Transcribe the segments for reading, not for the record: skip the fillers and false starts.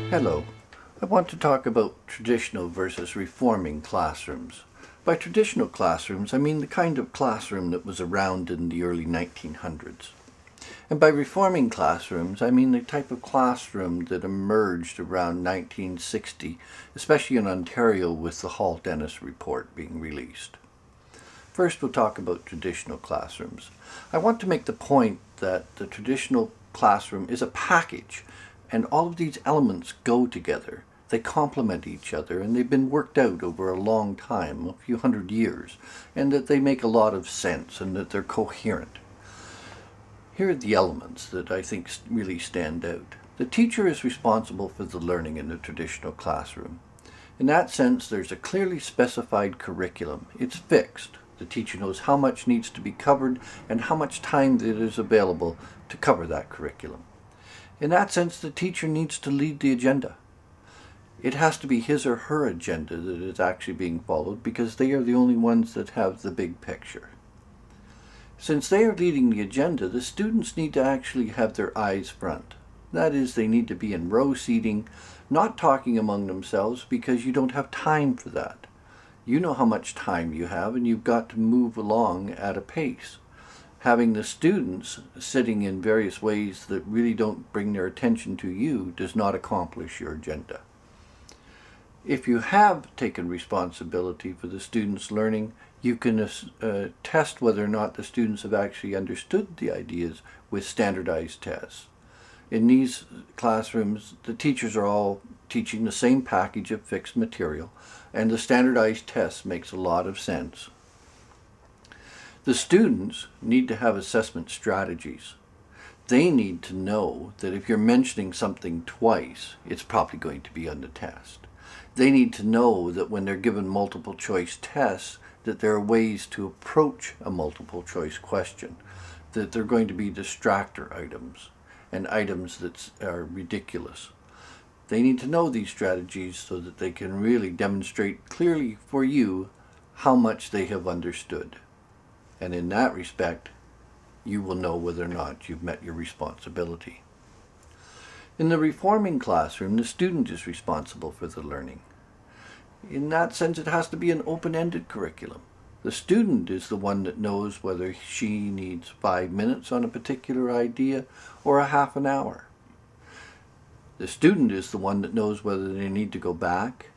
Hello. I want to talk about traditional versus reforming classrooms. By traditional classrooms, I mean the kind of classroom that was around in the early 1900s. And by reforming classrooms, I mean the type of classroom that emerged around 1960, especially in Ontario with the Hall Dennis Report being released. First, we'll talk about traditional classrooms. I want to make the point that the traditional classroom is a package, and all of these elements go together. They complement each other, and they've been worked out over a long time, a few hundred years, and that they make a lot of sense and that they're coherent. Here are the elements that I think really stand out. The teacher is responsible for the learning in the traditional classroom. In that sense, there's a clearly specified curriculum. It's fixed. The teacher knows how much needs to be covered and how much time there is available to cover that curriculum. In that sense, the teacher needs to lead the agenda. It has to be his or her agenda that is actually being followed because they are the only ones that have the big picture. Since they are leading the agenda, the students need to actually have their eyes front. That is, they need to be in row seating, not talking among themselves because you don't have time for that. You know how much time you have and you've got to move along at a pace. Having the students sitting in various ways that really don't bring their attention to you does not accomplish your agenda. If you have taken responsibility for the students' learning, you can test whether or not the students have actually understood the ideas with standardized tests. In these classrooms, the teachers are all teaching the same package of fixed material, and the standardized test makes a lot of sense. The students need to have assessment strategies. They need to know that if you're mentioning something twice, it's probably going to be on the test. They need to know that when they're given multiple choice tests, that there are ways to approach a multiple choice question, that they're going to be distractor items and items that are ridiculous. They need to know these strategies so that they can really demonstrate clearly for you how much they have understood. And in that respect, you will know whether or not you've met your responsibility. In the reforming classroom, the student is responsible for the learning. In that sense, it has to be an open-ended curriculum. The student is the one that knows whether she needs 5 minutes on a particular idea or a half an hour. The student is the one that knows whether they need to go back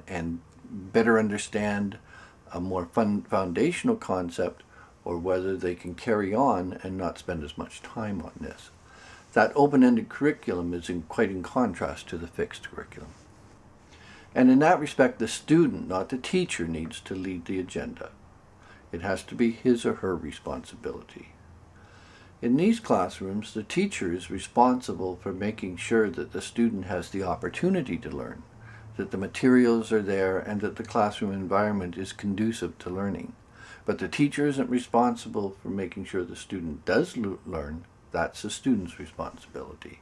and better understand a more foundational concept or whether they can carry on and not spend as much time on this. That open-ended curriculum is quite in contrast to the fixed curriculum. And in that respect, the student, not the teacher, needs to lead the agenda. It has to be his or her responsibility. In these classrooms, the teacher is responsible for making sure that the student has the opportunity to learn, that the materials are there, and that the classroom environment is conducive to learning. But the teacher isn't responsible for making sure the student does learn. That's the student's responsibility.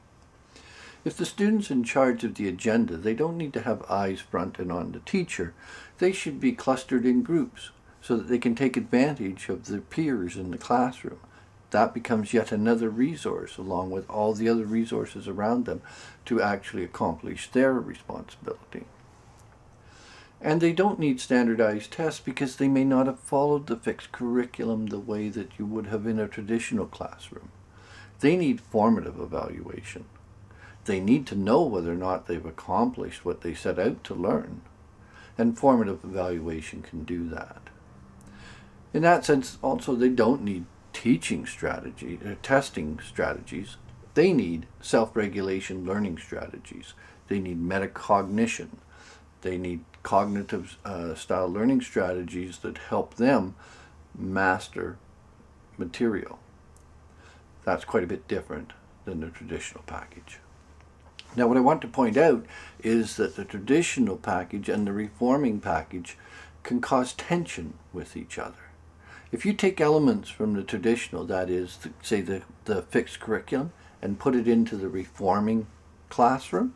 If the student's in charge of the agenda, they don't need to have eyes front and on the teacher. They should be clustered in groups so that they can take advantage of their peers in the classroom. That becomes yet another resource along with all the other resources around them to actually accomplish their responsibility. And they don't need standardized tests because they may not have followed the fixed curriculum the way that you would have in a traditional classroom. They need formative evaluation. They need to know whether or not they've accomplished what they set out to learn. And formative evaluation can do that. In that sense, also, they don't need testing strategies. They need self-regulation learning strategies. They need metacognition. They need cognitive style learning strategies that help them master material. That's quite a bit different than the traditional package. Now, what I want to point out is that the traditional package and the reforming package can cause tension with each other. If you take elements from the traditional, that is, say the fixed curriculum, and put it into the reforming classroom,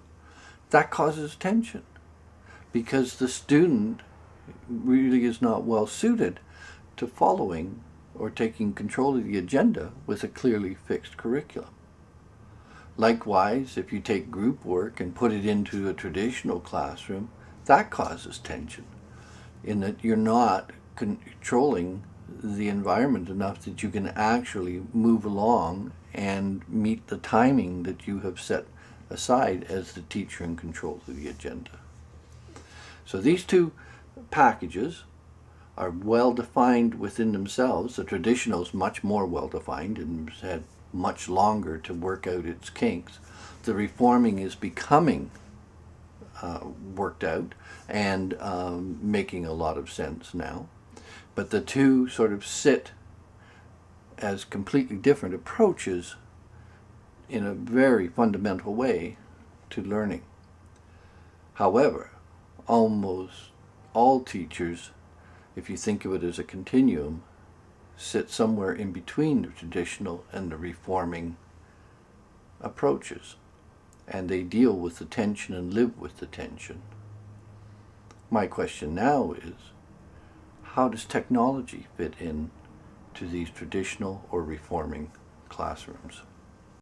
that causes tension because the student really is not well suited to following or taking control of the agenda with a clearly fixed curriculum. Likewise, if you take group work and put it into a traditional classroom, that causes tension in that you're not controlling the environment enough that you can actually move along and meet the timing that you have set aside as the teacher in control of the agenda. So these two packages are well defined within themselves. The traditional is much more well defined and has had much longer to work out its kinks. The reforming is becoming worked out and making a lot of sense now. But the two sort of sit as completely different approaches in a very fundamental way to learning. However, almost all teachers, if you think of it as a continuum, sit somewhere in between the traditional and the reforming approaches, and they deal with the tension and live with the tension. My question now is, how does technology fit in to these traditional or reforming classrooms?